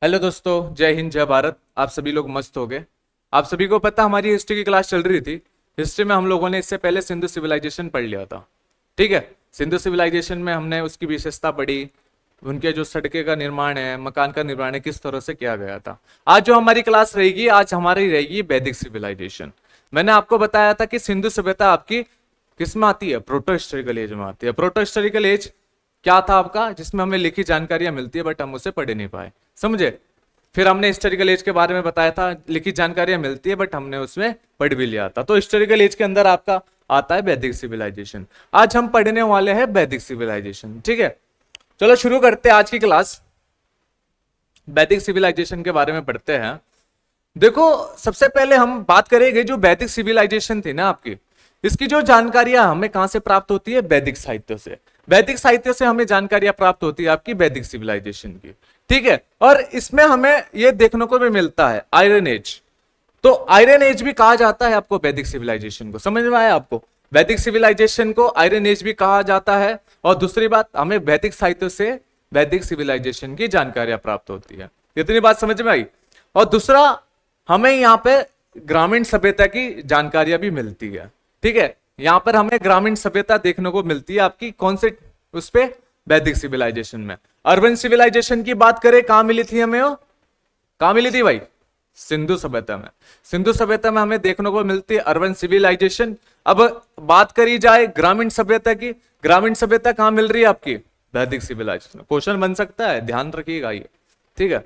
Hello दोस्तों, जय हिंद जय भारत। आप सभी लोग मस्त हो गए। आप सभी को पता हमारी हिस्ट्री की क्लास चल रही थी। हिस्ट्री में हम लोगों ने इससे पहले सिंधु सिविलाइजेशन पढ़ लिया था। ठीक है। सिंधु सिविलाइजेशन में हमने उसकी विशेषता पढ़ी, उनके जो सड़कें का निर्माण है, मकान का निर्माण है, किस तरह से किया गया था। आज जो हमारी क्लास रहेगी, आज हमारी रहेगी वैदिक सिविलाइजेशन। मैंने आपको बताया था कि सिंधु सभ्यता आपकी किस में आती है, प्रोटो हिस्टोरिकल एज में आती है। प्रोटो हिस्टोरिकल एज क्या था आपका, जिसमें हमें लिखी जानकारियां मिलती है बट हम उसे पढ़ नहीं पाए, समझे। फिर हमने हिस्टोरिकल एज के बारे में बताया था, लिखित जानकारियां मिलती है बट हमने उसमें पढ़ भी लिया था। तो हिस्टोरिकल एज के अंदर आपका आता है वैदिक सिविलाइजेशन। आज हम पढ़ने वाले हैं वैदिक सिविलाइजेशन। ठीक है, चलो शुरू करते हैं आज की क्लास। वैदिक सिविलाइजेशन के बारे में पढ़ते हैं। देखो, सबसे पहले हम बात करेंगे जो वैदिक सिविलाइजेशन थी ना आपकी, इसकी जो जानकारियां हमें कहां से प्राप्त होती है, वैदिक साहित्य से। वैदिक साहित्य से हमें जानकारियां प्राप्त होती है आपकी वैदिक सिविलाइजेशन की। ठीक है, और इसमें हमें यह देखने को भी मिलता है आयरन एज। तो आयरन एज भी कहा जाता है आपको वैदिक सिविलाइजेशन को, समझ में आया आपको। वैदिक सिविलाइजेशन को आयरन एज भी कहा जाता है। और दूसरी बात, हमें वैदिक साहित्य से वैदिक सिविलाइजेशन की जानकारियां प्राप्त होती है। इतनी बात समझ में आई। और दूसरा, हमें यहाँ पे ग्रामीण सभ्यता की जानकारियां भी मिलती है। ठीक है, यहां पर हमें ग्रामीण सभ्यता देखने को मिलती है आपकी कौन से, उस पे, वैदिक सिविलाइजेशन में। अर्बन सिविलाइजेशन की बात करें, कहां मिली थी हमें वो, कहां मिली थी भाई, सिंधु सभ्यता में। सिंधु सभ्यता में हमें देखने को मिलती है अर्बन सिविलाइजेशन। अब बात करी जाए ग्रामीण सभ्यता की, ग्रामीण सभ्यता कहां मिल रही है आपकी, वैदिक सिविलाइजेशन। क्वेश्चन बन सकता है, ध्यान रखिएगा ये। ठीक है,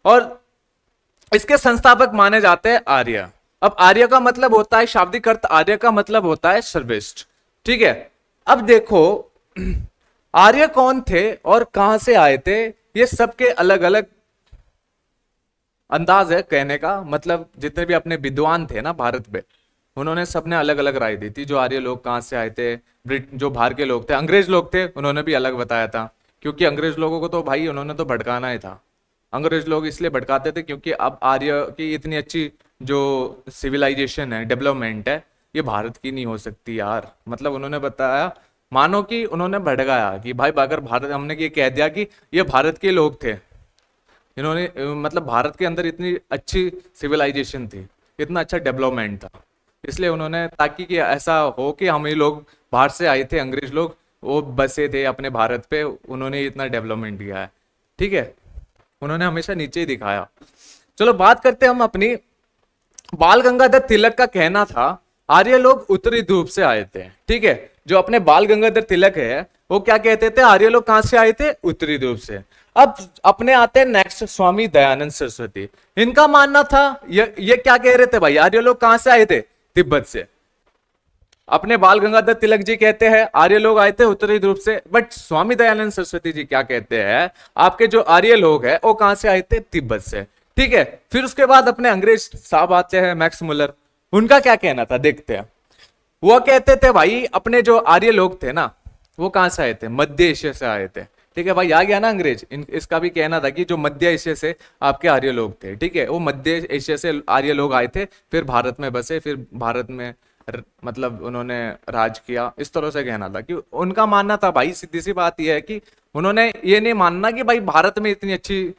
और इसके संस्थापक माने जाते हैं आर्य। अब आर्य का मतलब होता है, शाब्दिक अर्थ आर्य का मतलब होता है सर्वश्रेष्ठ। ठीक है, अब देखो आर्य कौन थे और कहां से आए थे, ये सबके अलग अलग अंदाज है कहने का। मतलब जितने भी अपने विद्वान थे ना भारत में, उन्होंने सबने अलग अलग राय दी थी। जो आर्य लोग कहां से आए थे, जो बाहर के लोग थे, अंग्रेज लोग थे, उन्होंने भी अलग बताया था। क्योंकि अंग्रेज लोगों को तो भाई उन्होंने तो भड़काना ही था। अंग्रेज लोग इसलिए भड़काते थे क्योंकि अब आर्य की इतनी अच्छी जो सिविलाइजेशन है, डेवलपमेंट है, ये भारत की नहीं हो सकती यार। मतलब उन्होंने बताया, मानो कि उन्होंने भड़काया कि भाई अगर भारत, हमने ये कह दिया कि ये भारत के लोग थे, इन्होंने मतलब भारत के अंदर इतनी अच्छी सिविलाइजेशन थी, इतना अच्छा डेवलपमेंट था, इसलिए उन्होंने, ताकि कि ऐसा हो कि हम ही लोग बाहर से आए थे, अंग्रेज लोग वो बसे थे अपने भारत पे, उन्होंने इतना डेवलपमेंट किया है। ठीक है, उन्होंने हमेशा नीचे ही दिखाया। चलो बात करते हैं हम अपनी। बाल गंगाधर तिलक का कहना था आर्य लोग उत्तरी ध्रुव से आए थे। ठीक है, जो अपने बाल गंगाधर तिलक है वो क्या कहते थे, आर्य लोग कहां से आए थे, उत्तरी ध्रुव से। अब अपने आते हैं नेक्स्ट, स्वामी दयानंद सरस्वती। इनका मानना था, ये क्या कह रहे थे भाई, आर्य लोग कहां से आए थे, तिब्बत से। अपने बाल गंगाधर तिलक जी कहते हैं आर्य लोग आए थे उत्तरी ध्रुव से, बट स्वामी दयानंद सरस्वती जी क्या कहते हैं, आपके जो आर्य लोग हैं वो कहां से आए थे, तिब्बत से। ठीक है, फिर उसके बाद अपने अंग्रेज साहब आते हैं मैक्स मुलर। उनका क्या कहना था देखते हैं। वो कहते थे भाई अपने जो आर्य लोग थे ना, वो कहां से आए थे, मध्य एशिया से आए थे। ठीक है भाई, आ गया ना अंग्रेज। इसका भी कहना था कि जो मध्य एशिया से आपके आर्य लोग थे, ठीक है, वो मध्य एशिया से आर्य लोग आए थे, फिर भारत में बसे, फिर भारत में मतलब उन्होंने राज किया। इस तरह से कहना था कि उनका मानना था भाई, सीधी सी बात यह है कि उन्होंने ये नहीं मानना कि भाई भारत में इतनी अच्छी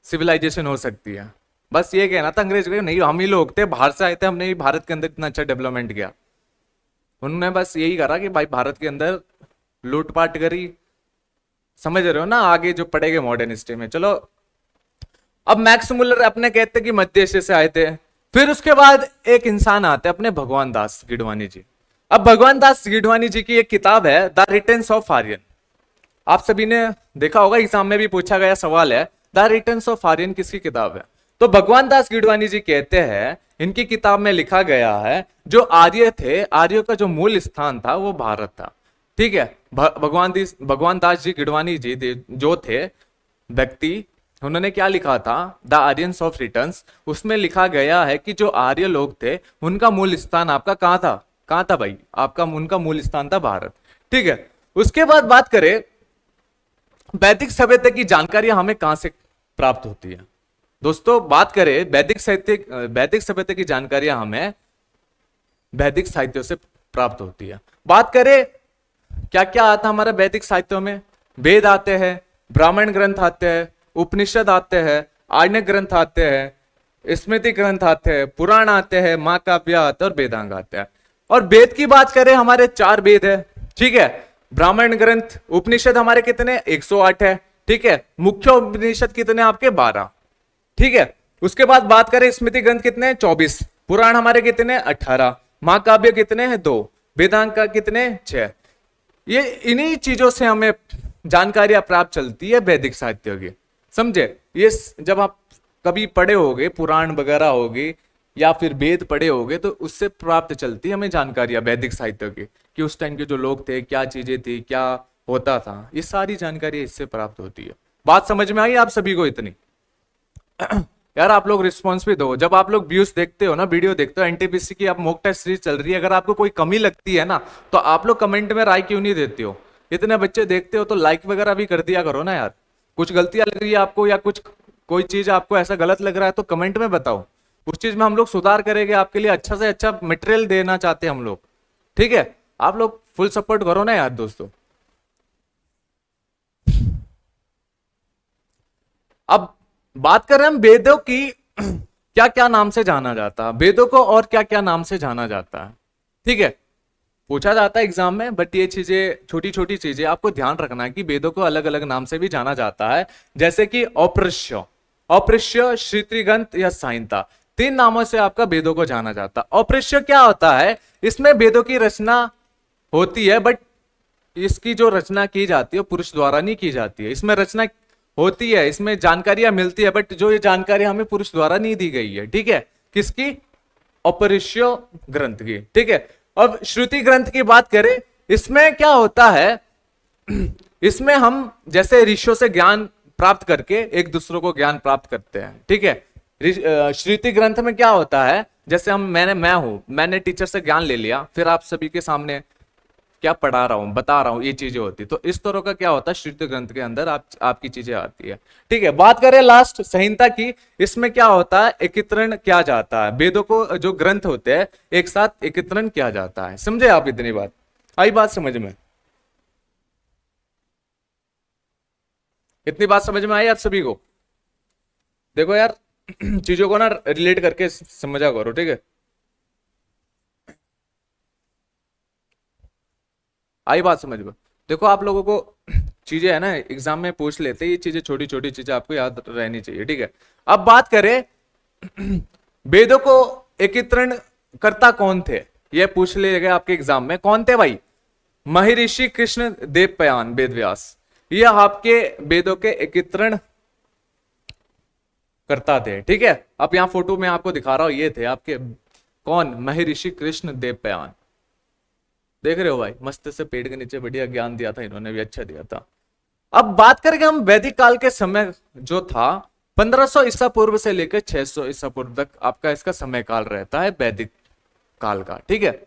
सिविलाइजेशन हो सकती है। बस ये कहना था अंग्रेज को, नहीं हम ही लोग थे, बाहर से आए थे, हमने भी भारत के अंदर इतना अच्छा डेवलपमेंट किया। उन्होंने बस यही करा कि भाई भारत के अंदर लूटपाट करी। समझ रहे हो ना, आगे जो पढ़ेंगे मॉडर्न हिस्ट्री में। चलो, अब मैक्स मुलर अपने कहते कि मध्य एशिया से आए थे। फिर उसके बाद एक इंसान आते अपने भगवान दास गिडवानी जी। अब भगवान दास गिडवानी जी की एक किताब है द रिटर्न्स ऑफ आर्यन। आप सभी ने देखा होगा, एग्जाम में भी पूछा गया सवाल है, द रिटर्न्स ऑफ आर्यन किसकी किताब है। तो भगवान दास गिडवानी जी कहते हैं, इनकी किताब में लिखा गया है जो आर्य थे, आर्यों का जो मूल स्थान था वो भारत था। ठीक है, भगवान दास जी गिडवानी जी जो थे व्यक्ति, उन्होंने क्या लिखा था, द आर्यंस ऑफ रिटर्न्स। उसमें लिखा गया है कि जो आर्य लोग थे उनका मूल स्थान आपका कहां था, कहां था भाई, आपका उनका मूल स्थान था भारत। ठीक है, उसके बाद बात करें वैदिक सभ्यता की जानकारी हमें कहां से प्राप्त होती है। दोस्तों बात करें वैदिक सभ्यता की जानकारियां हमें वैदिक साहित्य से प्राप्त होती है। बात करें क्या क्या आता हमारे वैदिक साहित्यों में, वेद आते हैं, ब्राह्मण ग्रंथ आते हैं, उपनिषद आते हैं, आर्य ग्रंथ आते हैं, स्मृति ग्रंथ आते हैं, पुराण आते हैं, महाकाव्य आते हैं और वेदांग आते हैं। और वेद की बात करें, हमारे 4 वेद है, ठीक है। ब्राह्मण ग्रंथ, उपनिषद हमारे कितने, 108 है, ठीक है। मुख्य उपनिषद कितने आपके, 12, ठीक है। उसके बाद बात करें स्मृति ग्रंथ कितने, 24, पुराण हमारे कितने, 18, महाकाव्य कितने हैं, 2, वेदांग का कितने, 6। ये इन्हीं चीजों से हमें जानकारियां प्राप्त चलती है वैदिक साहित्य की, समझे। ये जब आप कभी पढ़े होगे, पुराण वगैरह होगी या फिर वेद पढ़े होगे, तो उससे प्राप्त चलती है हमें जानकारियां वैदिक साहित्य की, कि उस टाइम के जो लोग थे, क्या चीजें थी, क्या होता था, ये सारी जानकारी इससे प्राप्त होती है। बात समझ में आई आप सभी को इतनी? यार आप लोग रिस्पॉन्स भी दो। जब आप लोग व्यूज देखते हो ना, वीडियो देखते हो, एनटीपीसी की आप मॉक टेस्ट सीरीज चल रही है, अगर आपको कोई कमी लगती है ना, तो आप लोग कमेंट में राय क्यों नहीं देते हो? इतने बच्चे देखते हो तो लाइक वगैरह भी कर दिया करो ना यार। कुछ गलतियां लग रही है आपको, या कुछ कोई चीज आपको ऐसा गलत लग रहा है, तो कमेंट में बताओ, उस चीज में हम लोग सुधार करेंगे, आपके लिए अच्छा से अच्छा मटेरियल देना चाहते हैं हम लोग, ठीक है। आप लोग फुल सपोर्ट करो ना यार दोस्तों। अब बात करें हम वेदों की, क्या क्या नाम से जाना जाता है वेदों को, और क्या क्या नाम से जाना जाता है, ठीक है। पूछा जाता है एग्जाम में, बट ये चीजें, छोटी छोटी चीजें आपको ध्यान रखना है कि वेदों को अलग अलग नाम से भी जाना जाता है। जैसे कि औपृश्य, औपृश्य, श्रुतिग्रंथ या संहिता, 3 नामों से आपका वेदों को जाना जाता है। औपृश्य क्या होता है, इसमें वेदों की रचना होती है, बट इसकी जो रचना की जाती है वो पुरुष द्वारा नहीं की जाती है। इसमें रचना होती है, इसमें जानकारियां मिलती है, बट जो ये जानकारी हमें पुरुष द्वारा नहीं दी गई है, ठीक है। किसकी, औपृश्य ग्रंथ की, ठीक है। अब श्रुति ग्रंथ की बात करें, इसमें क्या होता है, इसमें हम जैसे ऋषियों से ज्ञान प्राप्त करके एक दूसरों को ज्ञान प्राप्त करते हैं, ठीक है। श्रुति ग्रंथ में क्या होता है, जैसे मैंने टीचर से ज्ञान ले लिया, फिर आप सभी के सामने क्या पढ़ा रहा हूं, बता रहा हूं, ये चीजें होती, तो इस तरह का क्या होता है, श्रुति ग्रंथ के अंदर आपकी चीजें आती है, ठीक है। बात करें लास्ट संहिता की, इसमें क्या होता है, एकत्रण किया जाता है, वेदों को जो ग्रंथ होते हैं एक साथ एकत्रण किया जाता है। समझे आप इतनी बात? आई बात समझ में? इतनी बात समझ में आई आप सभी को? देखो यार, चीजों को ना रिलेट करके समझा करो, ठीक है। आई बात समझ में? देखो आप लोगों को चीजें है ना, एग्जाम में पूछ लेते हैं, ये चीजें छोटी छोटी चीजें आपको याद रहनी चाहिए, ठीक है। अब बात करें वेदों को एकत्रण करता कौन थे, ये पूछ लेगा आपके एग्जाम में, कौन थे भाई? महर्षि कृष्ण देवपयान वेद व्यास, ये आपके वेदों के एकत्रण करता थे, ठीक है। अब यहां फोटो में आपको दिखा रहा हूं, ये थे आपके कौन, महर्षि कृष्ण देवपयान। देख रहे हो भाई, मस्त से पेड़ के नीचे बढ़िया ज्ञान दिया था इन्होंने भी, अच्छा दिया था। अब बात करेंगे हम वैदिक काल के समय जो था, 1500 ईसा पूर्व से लेकर 600 ईसा पूर्व तक आपका इसका समय काल रहता है वैदिक काल का, ठीक है।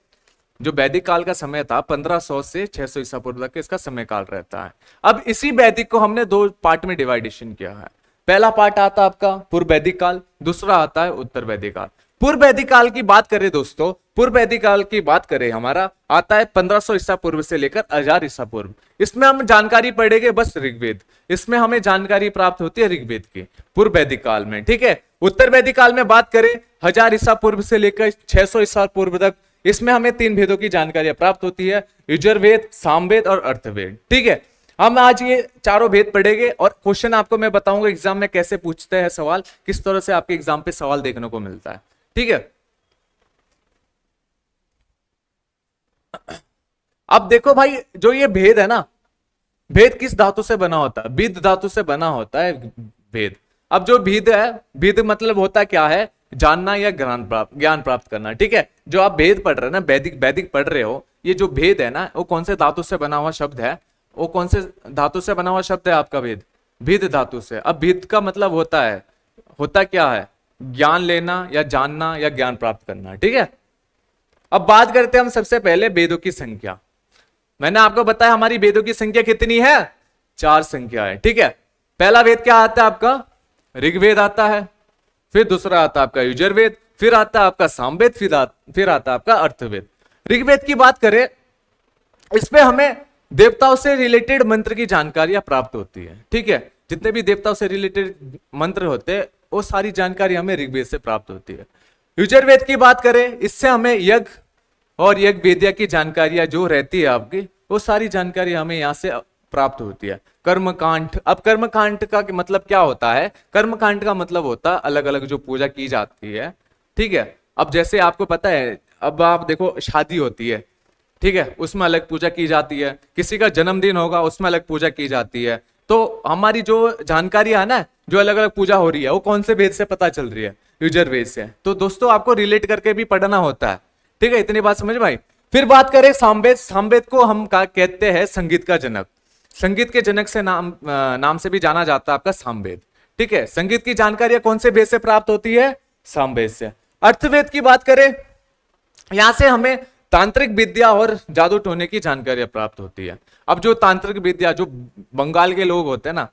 जो वैदिक काल का समय था 1500 से 600 ईसा पूर्व तक इसका समय काल रहता है। अब इसी वैदिक को हमने 2 पार्ट में डिवाइडेशन किया है। पहला पार्ट आता आपका पूर्व वैदिक काल, दूसरा आता है उत्तर वैदिक काल। पूर्व वैदिक काल की बात करें दोस्तों, पूर्व वैदिक काल की बात करें, हमारा आता है 1500 ईसा पूर्व से लेकर 1000 ईसा पूर्व। इसमें हम जानकारी पढ़ेंगे बस ऋग्वेद, इसमें हमें जानकारी प्राप्त होती है ऋग्वेद की पूर्व वैदिक काल में, ठीक है। उत्तर वैदिक काल में बात करें 1000 ईसा पूर्व से लेकर 600 ईसा पूर्व तक, इसमें हमें 3 वेदों की जानकारी प्राप्त होती है, यजुर्वेद, सामवेद और अर्थवेद, ठीक है। हम आज ये चारों भेद पढ़ेंगे और क्वेश्चन आपको मैं बताऊंगा एग्जाम में कैसे पूछते हैं सवाल, किस तरह से आपके एग्जाम पे सवाल देखने को मिलता है, ठीक है। अब देखो भाई, जो ये भेद है ना, भेद किस धातु से बना होता है? विद धातु से बना होता है भेद। अब जो भेद है, भेद मतलब होता क्या है, जानना या ज्ञान प्राप्त करना, ठीक है। जो आप भेद पढ़ रहे हैं ना, वैदिक वैदिक पढ़ रहे हो, ये जो भेद है ना, वो कौन से धातु से बना हुआ शब्द है? वो कौन से धातु से बना हुआ शब्द है आपका? भेद, भेद धातु से। अब भेद का मतलब होता क्या है? ज्ञान लेना या जानना या ज्ञान प्राप्त करना, ठीक है। अब बात करते हैं हम सबसे पहले वेदों की संख्या। मैंने आपको बताया हमारी वेदों की संख्या कितनी है? 4 संख्या है, ठीक है। पहला वेद क्या आता है आपका? ऋग्वेद आता है, फिर दूसरा आता है आपका यजुर्वेद, फिर आता है आपका सामवेद, फिर आता है आपका अर्थवेद। ऋग्वेद की बात करें, इसमें हमें देवताओं से रिलेटेड मंत्र की जानकारियां प्राप्त होती है, ठीक है। जितने भी देवताओं से रिलेटेड मंत्र होते हैं वो सारी जानकारी हमें ऋग्वेद से प्राप्त होती है। यजुर्वेद की बात करें, इससे हमें यज्ञ और यज्ञ वेद्या की जानकारियां जो रहती है आपकी, वो सारी जानकारी हमें यहाँ से प्राप्त होती है। कर्मकांड, अब कर्मकांड का मतलब क्या होता है? कर्मकांड का मतलब होता है अलग अलग जो पूजा की जाती है, ठीक है। अब जैसे आपको पता है, अब आप देखो शादी होती है, ठीक है, उसमें अलग पूजा की जाती है, किसी का जन्मदिन होगा उसमें अलग पूजा की जाती है। तो हमारी जो जानकारी है ना, जो अलग अलग पूजा हो रही है, वो कौन से वेद से पता चल रही है? यजुर्वेद से। तो दोस्तों आपको रिलेट करके भी पढ़ना होता है, ठीक है, इतनी बात समझ में आई। फिर बात करें सामवेद, सामवेद को हम कहते हैं संगीत का जनक। संगीत के जनक से नाम से भी जाना जाता है आपका सामवेद, ठीक है। संगीत की जानकारियां कौन से वेद से प्राप्त होती है? सामवेद से। अर्थवेद की बात करें, यहां से हमें तांत्रिक विद्या और जादू टोने की जानकारियां प्राप्त होती है। अब जो तांत्रिक विद्या, जो बंगाल के लोग होते हैं ना,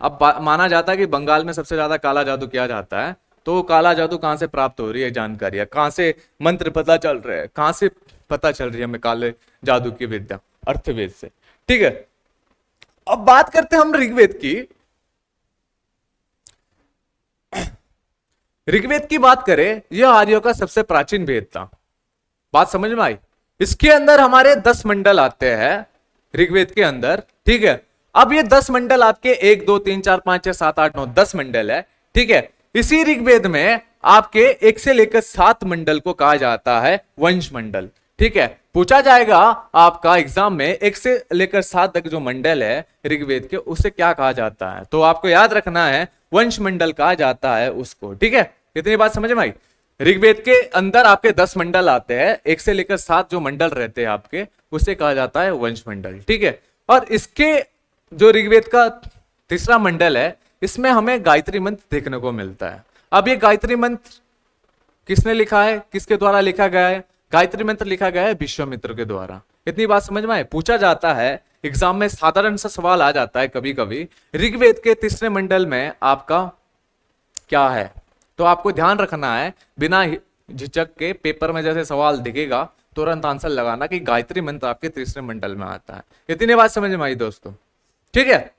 अब माना जाता है कि बंगाल में सबसे ज्यादा काला जादू किया जाता है। तो काला जादू कहां से प्राप्त हो रही है जानकारियां, कहां से मंत्र पता चल रहे हैं, कहां से पता चल रही है हमें काले जादू की विद्या? अर्थवेद से, ठीक है। अब बात करते हैं हम ऋग्वेद की। ऋग्वेद की बात करें, यह आर्यों का सबसे प्राचीन वेद था। बात समझ में आई? इसके अंदर हमारे 10 मंडल आते हैं ऋग्वेद के अंदर, ठीक है। अब ये 10 मंडल आपके 1 2 3 4 5 6 7 8 9 10 मंडल है, ठीक है। इसी ऋग्वेद में आपके 1 से लेकर 7 मंडल को कहा जाता है वंश मंडल, ठीक है। पूछा जाएगा आपका एग्जाम में 1 से लेकर 7 तक जो मंडल है ऋग्वेद के, उसे क्या कहा जाता है? तो आपको याद रखना है वंश मंडल कहा जाता है उसको, ठीक है। इतनी बात समझ में आई? ऋग्वेद के अंदर आपके 10 मंडल आते हैं, 1 से लेकर 7 जो मंडल रहते हैं आपके, उसे कहा जाता है वंश मंडल, ठीक है। और इसके जो ऋग्वेद का तीसरा मंडल है, इसमें हमें गायत्री मंत्र देखने को मिलता है। अब ये गायत्री मंत्र किसने लिखा है, किसके द्वारा लिखा गया है? गायत्री मंत्र लिखा गया है विश्वामित्र के द्वारा। इतनी बात समझ में आए? पूछा जाता है एग्जाम में, साधारण सा सवाल आ जाता है कभी कभी, ऋग्वेद के तीसरे मंडल में आपका क्या है? तो आपको ध्यान रखना है, बिना झिझक के पेपर में जैसे सवाल दिखेगा तुरंत आंसर लगाना कि गायत्री मंत्र आपके तीसरे मंडल में आता है। इतनी बात समझ में आई दोस्तों, ठीक है।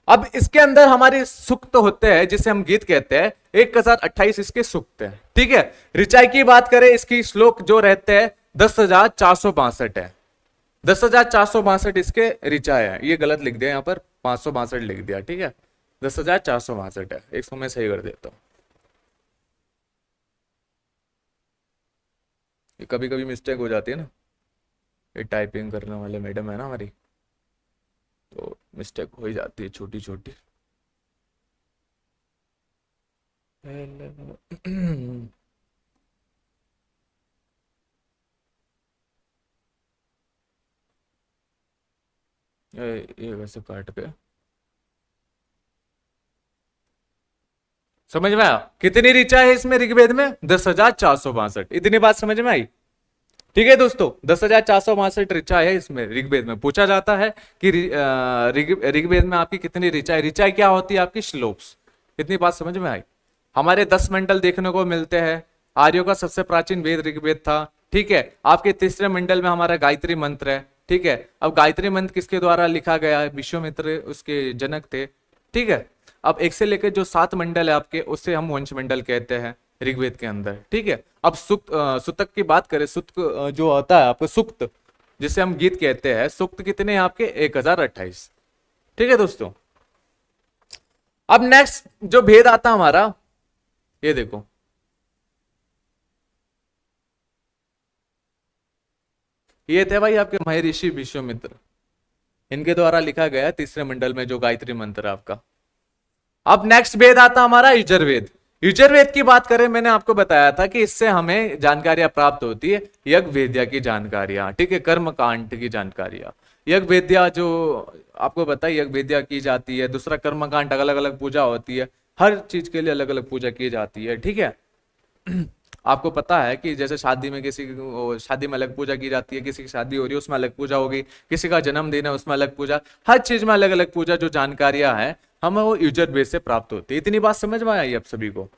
अब इसके अंदर हमारे सूक्त होते हैं, जिसे हम गीत कहते हैं, 1028 इसके सूक्त हैं, ठीक है। ऋचाई की बात करें, इसकी श्लोक जो रहते हैं 10,462 है। 10,462 इसके ऋचाई है। ये गलत लिख दिया, यहाँ पर 562 लिख दिया, ठीक है। 10,462 है, 100 में सही कर देता हूं। ये कभी कभी मिस्टेक हो जाती है ना, ये टाइपिंग करने वाले मैडम है ना हमारी, तो मिस्टेक हो ही जाती है छोटी छोटी। ये वैसे काट पे समझ में आया? कितनी ऋचा है इसमें ऋग्वेद में? 10,462। इतनी बात समझ में आई? ठीक है दोस्तों, 10,462 ऋचा है इसमें ऋग्वेद में। पूछा जाता है कि ऋग्वेद में आपकी कितनी ऋचा है? ऋचा क्या होती है? आपकी श्लोक्स। इतनी बात समझ में आई? हमारे 10 मंडल देखने को मिलते हैं। आर्यों का सबसे प्राचीन वेद ऋग्वेद था, ठीक है। आपके तीसरे मंडल में हमारा गायत्री मंत्र है, ठीक है। अब गायत्री मंत्र किसके द्वारा लिखा गया है? विश्वामित्र उसके जनक थे, ठीक है। अब 1 से लेकर जो 7 मंडल है आपके, उससे हम वंश मंडल कहते हैं ऋग्वेद के अंदर, ठीक है। अब सुतक की बात करें, सुक्त जो होता है आपको सुक्त, जिसे हम गीत कहते हैं, सुक्त कितने हैं आपके? 1028, ठीक है दोस्तों। अब नेक्स्ट जो भेद आता हमारा, ये देखो, ये थे भाई आपके महर्षि विश्वामित्र, इनके द्वारा लिखा गया तीसरे मंडल में जो गायत्री मंत्र है आपका। अब नेक्स्ट वेद आता हमारा यजुर्वेद। यजुर्वेद की बात करें, मैंने आपको बताया था कि इससे हमें जानकारियां प्राप्त होती है, यज्ञ वेद्या की जानकारियां, ठीक है, कर्म कांड की जानकारियां। यज्ञ वेद्या जो आपको बताया, यज्ञ वेद्या की जाती है। दूसरा कर्म कांड, अलग अलग पूजा होती है, हर चीज के लिए अलग अलग पूजा की जाती है, ठीक है। आपको पता है कि जैसे शादी में शादी में अलग पूजा की जाती है, किसी की शादी हो रही है उसमें अलग पूजा होगी, किसी का जन्मदिन है उसमें अलग पूजा, हर चीज में अलग अलग पूजा जो जानकारियां हैं हमें वो यजुर्वेद से प्राप्त होती है। इतनी बात समझ में आई आप सभी को?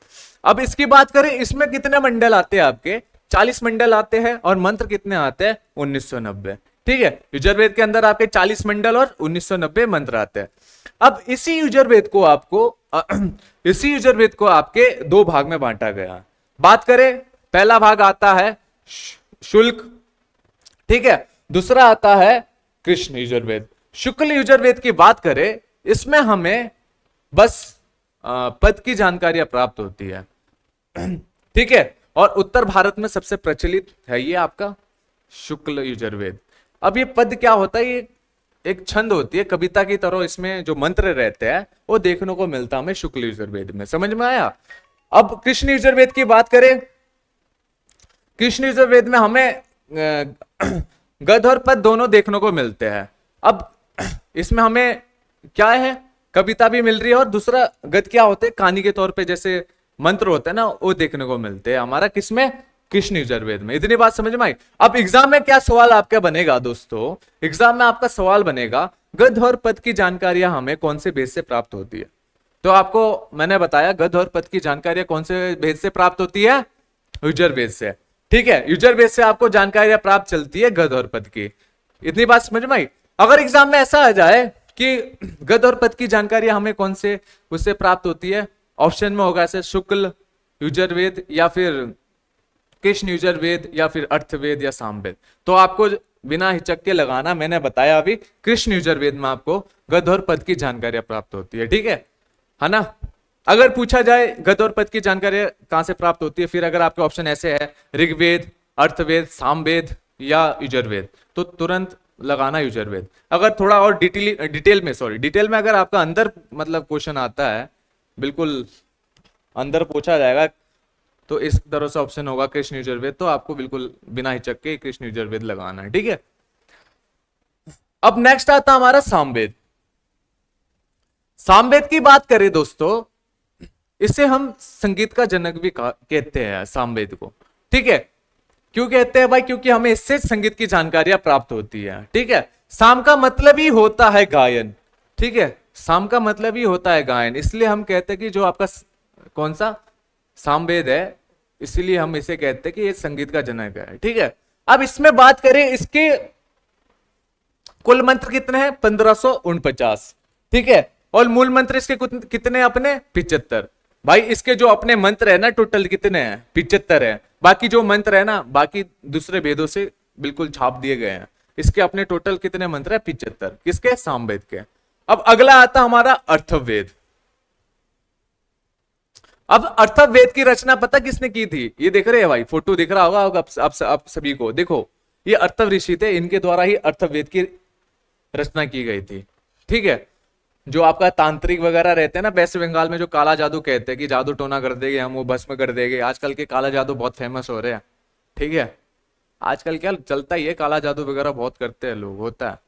अब इसकी बात करें, इसमें कितने मंडल आते हैं आपके? 40 मंडल आते हैं, और मंत्र कितने आते हैं? 1990, ठीक है। यजुर्वेद के अंदर आपके 40 मंडल और 1990 मंत्र आते हैं। अब इसी यजुर्वेद को आपको इसी यजुर्वेद को आपके दो भाग में बांटा गया। बात करें, पहला भाग आता है शुल्क, ठीक है, दूसरा आता है कृष्ण यजुर्वेद। शुक्ल यजुर्वेद की बात करें, इसमें हमें बस पद की जानकारियां प्राप्त होती है, ठीक है। और उत्तर भारत में सबसे प्रचलित है ये आपका शुक्ल यजुर्वेद। अब ये पद क्या होता है, ये एक छंद होती है, कविता की तरह इसमें जो मंत्र रहते हैं वो देखने को मिलता हमें शुक्ल यजुर्वेद में। समझ में आया? अब कृष्ण यजुर्वेद की बात करें, कृष्ण यजुर्वेद में हमें गद और पद दोनों देखने को मिलते हैं। अब इसमें हमें क्या है, कविता भी मिल रही है और दूसरा गद क्या होते हैं, कहानी के तौर पे जैसे मंत्र होते हैं ना, वो देखने को मिलते हैं हमारा किसमें, कृष्ण यजुर्वेद में। इतनी बात समझ में आई? अब एग्जाम में क्या सवाल आपका बनेगा दोस्तों, एग्जाम में आपका सवाल बनेगा गद और पद की जानकारियां हमें कौन से भेद से प्राप्त होती है। तो आपको मैंने बताया गद और पद की जानकारियां कौन से भेद से प्राप्त होती है, यजुर्वेद से, ठीक है। यजुर्वेद से आपको जानकारियां प्राप्त चलती है गद और पद की। इतनी बात समझ में आई? अगर एग्जाम में ऐसा आ जाए कि गद और पद की जानकारियां हमें कौन से उससे प्राप्त होती है, ऑप्शन में होगा ऐसे शुक्ल यजुर्वेद या फिर कृष्ण यजुर्वेद या फिर अर्थवेद या सामवेद, तो आपको बिना हिचक के लगाना, मैंने बताया अभी कृष्ण यजुर्वेद में आपको गद और पद की जानकारियां प्राप्त होती है, ठीक है ना। अगर पूछा जाए गद और पद की जानकारी कहां से प्राप्त होती है, फिर अगर आपके ऑप्शन ऐसे है ऋग्वेद, अर्थवेद, सामवेद या यजुर्वेद, तो तुरंत लगाना यजुर्वेद। अगर थोड़ा और डिटेल में अगर आपका अंदर मतलब क्वेश्चन आता है, बिल्कुल अंदर पूछा जाएगा, तो इस तरह से ऑप्शन होगा कृष्ण यजुर्वेद, तो आपको बिल्कुल बिना हिचक के कृष्ण यजुर्वेद लगाना है, ठीक है। अब नेक्स्ट आता हमारा सामवेद। सामवेद की बात करें दोस्तों, इसे हम संगीत का जनक भी कहते हैं सामवेद को, ठीक है। क्यों कहते हैं भाई? क्योंकि हमें इससे संगीत की जानकारियां प्राप्त होती है, ठीक है। साम का मतलब ही होता है गायन, ठीक है, साम का मतलब ही होता है गायन, इसलिए हम कहते हैं कि जो आपका कौन सा सामवेद है, इसीलिए हम इसे कहते हैं कि ये संगीत का जनक है, ठीक है। अब इसमें बात करें, इसके कुल मंत्र कितने हैं, 1549, ठीक है। और मूल मंत्र इसके कितने अपने 75। भाई इसके जो अपने मंत्र है ना टोटल कितने हैं, 75 है। बाकी जो मंत्र है ना, बाकी दूसरे भेदों से बिल्कुल छाप दिए गए हैं। इसके अपने टोटल कितने मंत्र है, 75, किसके, सामवेद के। अब अगला आता हमारा अर्थवेद। अब अर्थवेद की रचना पता किसने की थी, ये देख रहे हैं भाई, फोटो दिख रहा होगा आप सभी को, देखो ये अर्थव ऋषि थे, इनके द्वारा ही अर्थवेद की रचना की गई थी, ठीक है। जो आपका तांत्रिक वगैरह रहते हैं ना वेस्ट बंगाल में, जो काला जादू कहते हैं कि जादू टोना कर देंगे हम, वो भस्म कर देंगे, आजकल के काला जादू बहुत फेमस हो रहे हैं, ठीक है। आजकल क्या चलता ही है, काला जादू वगैरह बहुत करते हैं लोग, होता है।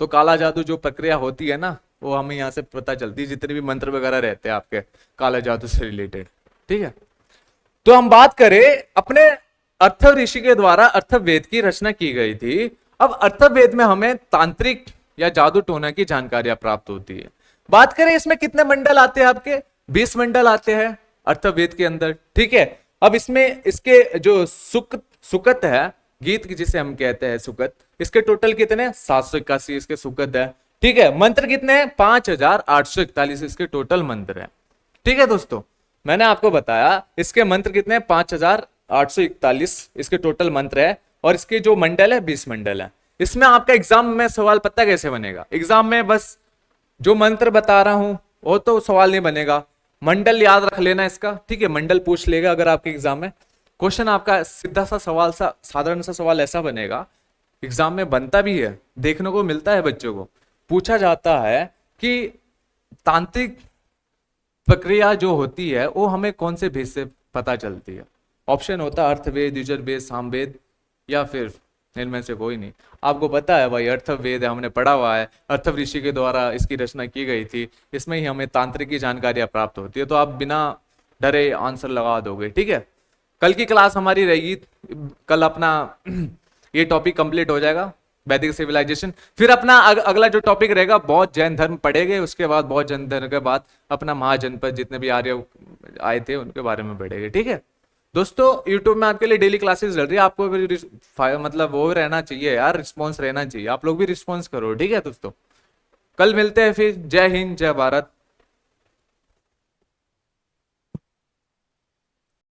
तो काला जादू जो प्रक्रिया होती है ना, वो हमें यहाँ से पता चलती है, जितने भी मंत्र वगैरह रहते हैं आपके काला जादू से रिलेटेड, ठीक है। तो हम बात करें अपने अर्थव ऋषि के द्वारा अर्थवेद की रचना की गई थी। अब अर्थवेद में हमें तांत्रिक या जादू टोना की जानकारियां प्राप्त होती है। बात करें इसमें कितने मंडल आते हैं आपके, 20 मंडल आते हैं अर्थवेद के अंदर, ठीक है। अब इसमें इसके जो सुकत है, गीत जिसे हम कहते हैं सुकत, इसके टोटल कितने, 781 इसके सुकत है, ठीक है। मंत्र कितने हैं, 5841 इसके टोटल मंत्र है, ठीक है दोस्तों। मैंने आपको बताया इसके मंत्र कितने हैं, 5841 इसके टोटल मंत्र है, और इसके जो मंडल है 20 मंडल है। इसमें आपका एग्जाम में सवाल पता कैसे बनेगा, एग्जाम में बस जो मंत्र बता रहा हूं वो तो सवाल नहीं बनेगा, मंडल याद रख लेना इसका, ठीक है। मंडल पूछ लेगा अगर आपके एग्जाम में, क्वेश्चन आपका सीधा सा सवाल सा साधारण सा सवाल ऐसा बनेगा, एग्जाम में बनता भी है, देखने को मिलता है बच्चों को। पूछा जाता है कि तांत्रिक प्रक्रिया जो होती है वो हमें कौन से भेद से पता चलती है। ऑप्शन होता है अर्थवेद, यजुर्वेद, सामवेद या फिर इनमें से कोई नहीं। आपको पता है भाई अर्थवेद है, हमने पढ़ा हुआ है, अर्थव ऋषि के द्वारा इसकी रचना की गई थी, इसमें ही हमें तांत्रिक की जानकारियां प्राप्त होती है। तो आप बिना डरे आंसर लगा दोगे, ठीक है। कल की क्लास हमारी रहेगी, कल अपना ये टॉपिक कंप्लीट हो जाएगा वैदिक सिविलाइजेशन, फिर अपना अगला जो टॉपिक रहेगा बौद्ध जैन धर्म पढ़ेंगे, उसके बाद बौद्ध जैन धर्म के बाद अपना महाजनपद जितने भी आर्य आए थे उनके बारे में पढ़ेंगे, ठीक है दोस्तों। यूट्यूब में आपके लिए डेली क्लासेस चल रही है, आपको भी मतलब वो रहना चाहिए यार, रिस्पॉन्स रहना चाहिए, आप लोग भी रिस्पॉन्स करो, ठीक है दोस्तों। कल मिलते हैं फिर। जय हिंद, जय भारत।